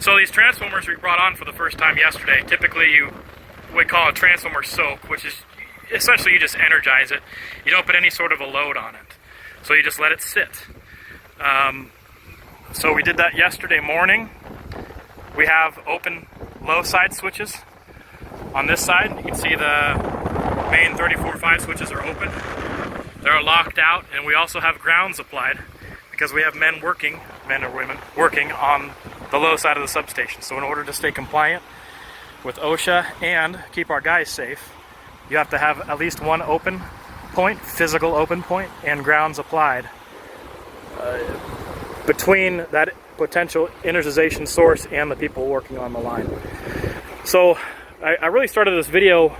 So these transformers we brought on for the first time yesterday, typically we call a transformer soak, which is essentially you just energize it. You don't put any sort of a load on it. So you just let it sit. So we did that yesterday morning. We have open low side switches. On this side, you can see the main 34.5 switches are open. They're locked out, and we also have grounds applied because we have men or women, working on the low side of the substation. So in order to stay compliant with OSHA and keep our guys safe, you have to have at least one open point, physical open point, and grounds applied between that potential energization source and the people working on the line. So I really started this video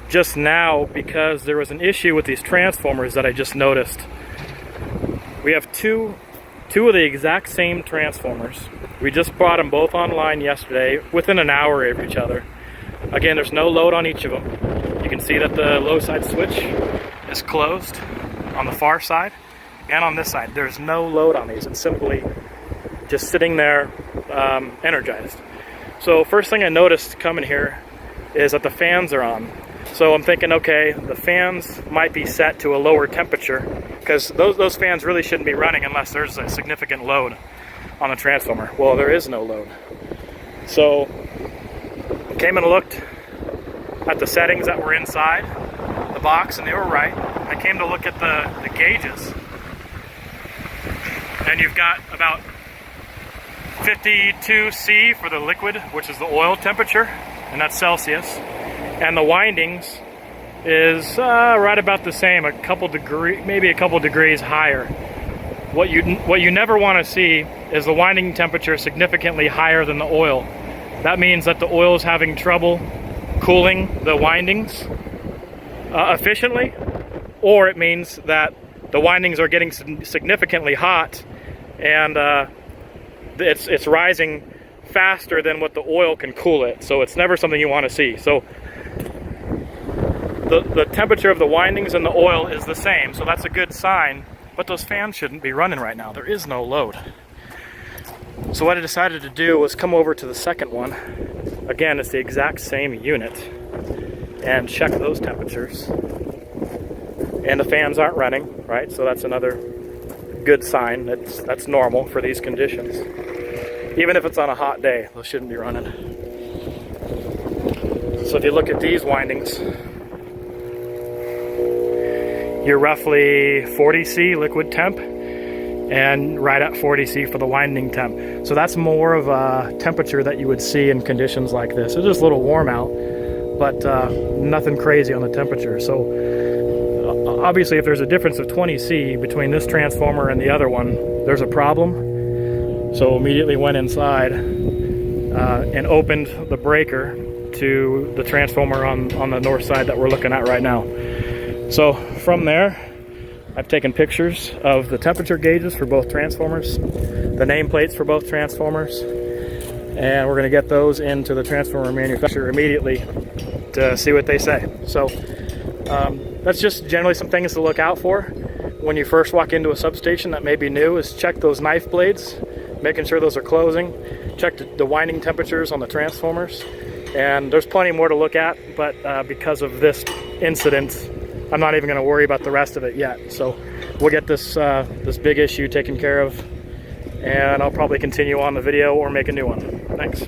just now because there was an issue with these transformers that I just noticed. We have two of the exact same transformers. We just brought them both online yesterday within an hour of each other. Again, there's no load on each of them. You can see that the low side switch is closed on the far side, and on this side there's no load on these. It's simply just sitting there energized. So first thing I noticed coming here is that the fans are on. So I'm thinking, okay, the fans might be set to a lower temperature because those fans really shouldn't be running unless there's a significant load on the transformer. Well, there is no load. So I came and looked at the settings that were inside the box, and they were right. I came to look at the gauges, and you've got about 52 C for the liquid, which is the oil temperature, and that's Celsius. And the windings is right about the same, maybe a couple degrees higher. What you never want to see is the winding temperature significantly higher than the oil. That means that the oil is having trouble cooling the windings efficiently, or it means that the windings are getting significantly hot and it's rising faster than what the oil can cool it. So it's never something you want to see. So the temperature of the windings and the oil is the same, so that's a good sign, but those fans shouldn't be running right now. There is no load. So what I decided to do was come over to the second one. Again, it's the exact same unit, and check those temperatures. And the fans aren't running, right? So that's another good sign. That's normal for these conditions. Even if it's on a hot day, those shouldn't be running. So if you look at these windings, you're roughly 40 C liquid temp and right at 40 C for the winding temp. So that's more of a temperature that you would see in conditions like this. It's just a little warm out, but nothing crazy on the temperature. So obviously if there's a difference of 20 C between this transformer and the other one, there's a problem. So immediately went inside and opened the breaker to the transformer on the north side that we're looking at right now. So from there, I've taken pictures of the temperature gauges for both transformers, the nameplates for both transformers, and we're going to get those into the transformer manufacturer immediately to see what they say. So that's just generally some things to look out for when you first walk into a substation that may be new, is check those knife blades, making sure those are closing, check the winding temperatures on the transformers, and there's plenty more to look at, but because of this incident, I'm not even going to worry about the rest of it yet. So we'll get this big issue taken care of, and I'll probably continue on the video or make a new one. Thanks.